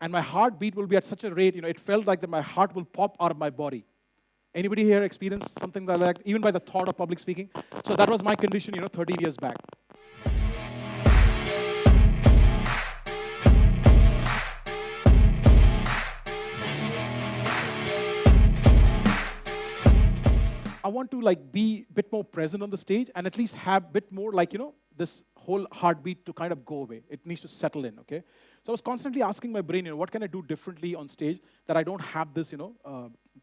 And my heartbeat will be at such a rate, it felt like that my heart will pop out of my body. Anybody here experienced something like that, even by the thought of public speaking? So that was my condition, 13 years back. I want to be a bit more present on the stage and at least have a bit more this whole heartbeat to kind of go away. It needs to settle in, okay? So I was constantly asking my brain, what can I do differently on stage that I don't have this,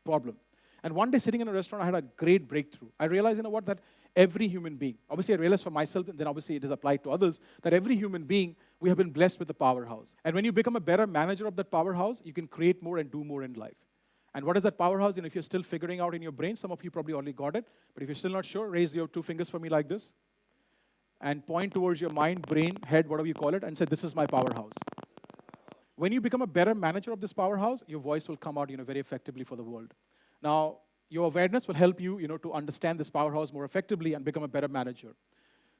problem? And one day sitting in a restaurant, I had a great breakthrough. I realized, that every human being, obviously I realized for myself, and then obviously it is applied to others, that every human being, we have been blessed with a powerhouse. And when you become a better manager of that powerhouse, you can create more and do more in life. And what is that powerhouse? If you're still figuring out in your brain, some of you probably already got it, but if you're still not sure, raise your 2 fingers for me like this, and point towards your mind, brain, head, whatever you call it, and say, this is my powerhouse. When you become a better manager of this powerhouse, your voice will come out, very effectively for the world. Now, your awareness will help you, to understand this powerhouse more effectively and become a better manager.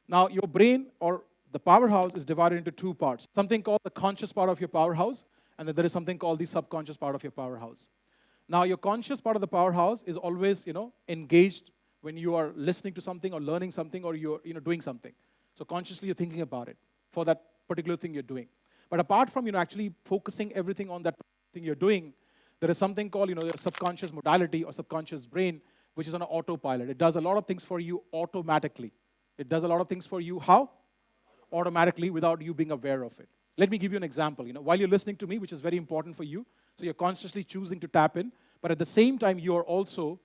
Now, your brain or the powerhouse is divided into 2 parts. Something called the conscious part of your powerhouse, and then there is something called the subconscious part of your powerhouse. Now, your conscious part of the powerhouse is always, engaged when you are listening to something or learning something or you're, doing something. So consciously, you're thinking about it for that particular thing you're doing. But apart from, actually focusing everything on that thing you're doing, there is something called, your subconscious modality or subconscious brain, which is on an autopilot. It does a lot of things for you automatically. It does a lot of things for you, how? Automatically, without you being aware of it. Let me give you an example. While you're listening to me, which is very important for you, so you're consciously choosing to tap in, but at the same time, you are also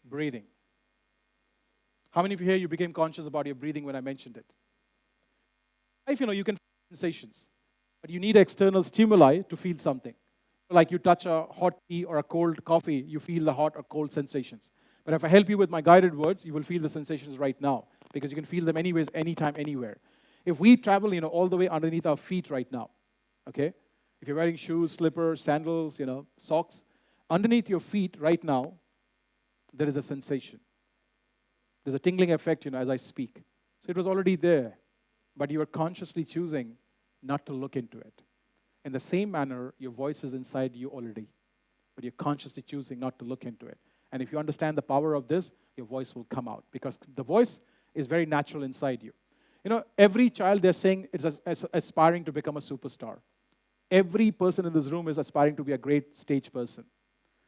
breathing. How many of you here, you became conscious about your breathing when I mentioned it? Life, you can feel sensations, but you need external stimuli to feel something. Like you touch a hot tea or a cold coffee, you feel the hot or cold sensations. But if I help you with my guided words, you will feel the sensations right now, because you can feel them anyways, anytime, anywhere. If we travel, all the way underneath our feet right now, okay? If you're wearing shoes, slippers, sandals, socks, underneath your feet right now, there is a sensation. There's a tingling effect, as I speak. So it was already there, but you are consciously choosing not to look into it. In the same manner, your voice is inside you already, but you're consciously choosing not to look into it. And if you understand the power of this, your voice will come out, because the voice is very natural inside you. Every child, they're saying, is aspiring to become a superstar. Every person in this room is aspiring to be a great stage person.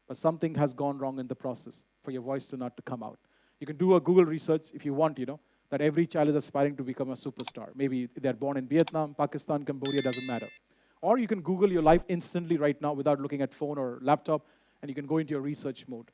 But something has gone wrong in the process for your voice to not to come out. You can do a Google research if you want, that every child is aspiring to become a superstar. Maybe they're born in Vietnam, Pakistan, Cambodia, doesn't matter. Or you can Google your life instantly right now without looking at phone or laptop, and you can go into your research mode.